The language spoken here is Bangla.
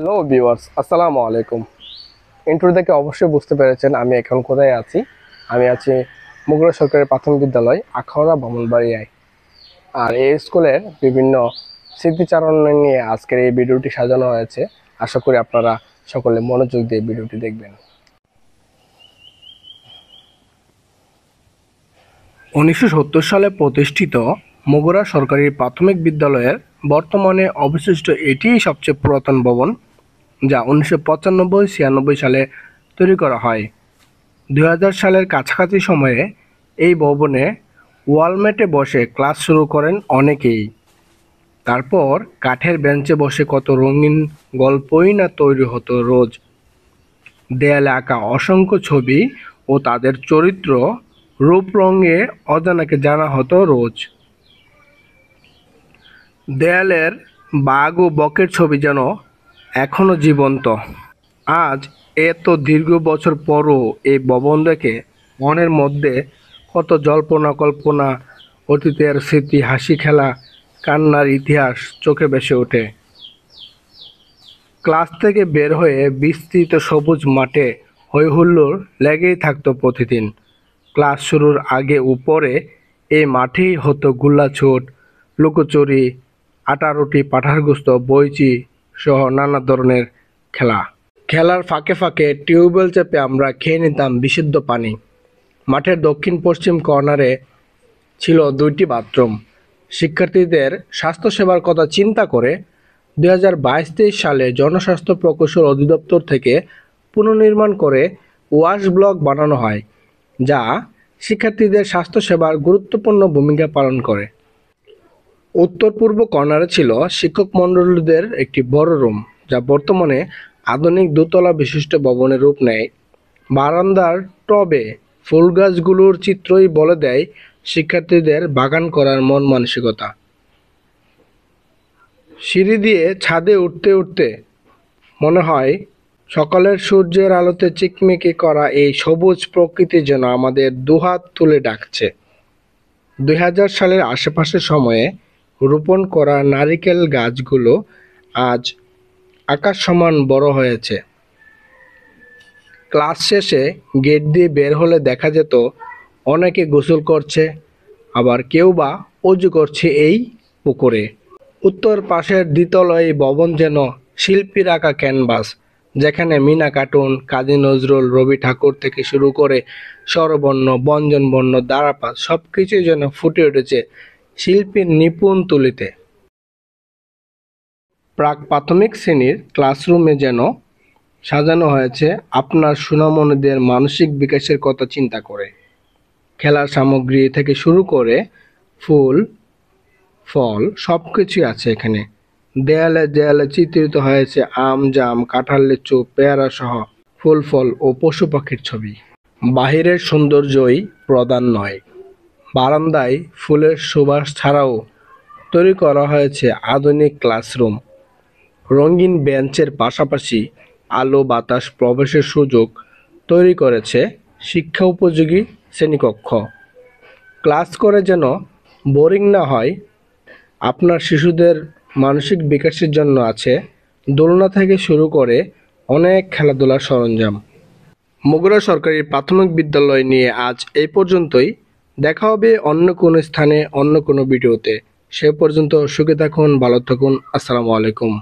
হ্যালো ভিউয়ার্স, আসসালামু আলাইকুম। ইন্ট্রো দেখে অবশ্যই বুঝতে পেরেছেন আমি এখন কোথায় আছি। আমি আছি মুগরা সরকারি প্রাথমিক বিদ্যালয় আখাউড়া ব্রাহ্মণবাড়িয়ায়। আর এই স্কুলের বিভিন্ন স্মৃতিচারণ নিয়ে আজকের এই ভিডিওটি সাজানো হয়েছে। আশা করি আপনারা সকলে মনোযোগ দিয়ে ভিডিওটি দেখবেন। 1970 সালে প্রতিষ্ঠিত মুগরা সরকারি প্রাথমিক বিদ্যালয়ের বর্তমানে অবশিষ্ট এটিই সবচেয়ে পুরাতন ভবন, যা 1995-96 সালে তৈরি করা হয়। 2000 সালের কাছাকাছি সময়ে এই ভবনে ওয়ালমেটে বসে ক্লাস শুরু করেন অনেকেই। তারপর কাঠের বেঞ্চে বসে কত রঙিন গল্পই না তৈরি হতো রোজ। দেয়ালে আঁকা অসংখ্য ছবি ও তাদের চরিত্র রূপ রঙে অজানাকে জানা হতো রোজ। দেয়ালের বাঘ ও বকের ছবি যেন এখনো জীবন্ত। আজ এত দীর্ঘ বছর পরও এই ভবন দেখে মনের মধ্যে কত জল্পনা কল্পনা, অতীতের স্মৃতি, হাসি খেলা, কান্নার ইতিহাস চোখে ভেসে ওঠে। ক্লাস থেকে বের হয়ে বিস্তৃত সবুজ মাঠে হৈ হুল্লোড় লেগেই থাকতো প্রতিদিন। ক্লাস শুরুর আগে উপরে এই মাঠেই হতো গুল্লাছুট, লুকোচুরি, আটারুটি, পাঠারগুস্ত, বইচি সহ নানা ধরনের খেলা। খেলার ফাঁকে ফাঁকে টিউবওয়েল চেপে আমরা খেয়ে নিতাম বিশুদ্ধ পানি। মাঠের দক্ষিণ পশ্চিম কর্নারে ছিল 2টি বাথরুম। শিক্ষার্থীদের স্বাস্থ্যসেবার কথা চিন্তা করে 2022-23 সালে জনস্বাস্থ্য প্রকৌশল অধিদপ্তর থেকে পুনর্নির্মাণ করে ওয়াশ ব্লক বানানো হয়, যা শিক্ষার্থীদের স্বাস্থ্যসেবার গুরুত্বপূর্ণ ভূমিকা পালন করে। উত্তর পূর্ব কর্নারে ছিল শিক্ষক মণ্ডলীদের একটি বড় রুম, যা বর্তমানে আধুনিক দোতলা বিশিষ্ট ভবনের রূপ নেয়। বারান্দার টবে ফুল গাছগুলোর চিত্রই বলে দেয় শিক্ষার্থীদের বাগান করার মন মানসিকতা। সিঁড়ি দিয়ে ছাদে উঠতে উঠতে মনে হয় সকালের সূর্যের আলোতে চিকমিকি করা এই সবুজ প্রকৃতি যেন আমাদের দুহাত তুলে ডাকছে। 2000 সালের আশেপাশের সময়ে রোপণ করা নারিকেল গাছগুলো আজ আকাশ সমান বড় হয়েছে। ক্লাস শেষে গেট দিয়ে বের হলে দেখা যেত অনেকে গোসল করছে, আবার কেউ বা অজু করছে এই পুকুরে। উত্তর পাশের দ্বিতল এই ভবন যেন শিল্পীর আঁকা ক্যানভাস, যেখানে মিনা কার্টুন, কাজী নজরুল, রবি ঠাকুর থেকে শুরু করে স্বরবর্ণ, ব্যঞ্জনবর্ণ, ধারাপাত সবকিছুই যেন ফুটে উঠেছে শিল্পীর নিপুণ তুলিতে। প্রাক প্রাথমিক শ্রেণীর ক্লাসরুমে যেন সাজানো হয়েছে আপনার সোনামণিদের মানসিক বিকাশের কথা চিন্তা করে। খেলার সামগ্রী থেকে শুরু করে ফুল ফল সবকিছুই আছে এখানে। দেয়ালে দেয়ালে চিত্রিত হয়েছে আম, জাম, কাঁঠাল, লিচু, পেয়ারা সহ ফুল ফল ও পশু পাখির ছবি। বাহিরের সৌন্দর্যই প্রধান নয়, বারান্দায় ফুলের সুবাস ছাড়াও তৈরি করা হয়েছে আধুনিক ক্লাসরুম। রঙিন বেঞ্চের পাশাপাশি আলো বাতাস প্রবেশের সুযোগ তৈরি করেছে শিক্ষা উপযোগী শ্রেণীকক্ষ। ক্লাস করে যেন বোরিং না হয়। আপনার শিশুদের মানসিক বিকাশের জন্য আছে দোলনা থেকে শুরু করে অনেক খেলাধুলার সরঞ্জাম। মুগরা সরকারি প্রাথমিক বিদ্যালয় নিয়ে আজ এই পর্যন্তই। দেখা হবে অন্য কোনো স্থানে অন্য কোনো ভিডিওতে। সে পর্যন্ত সুখে থাকুন, ভালো থাকুন। আসসালামু আলাইকুম।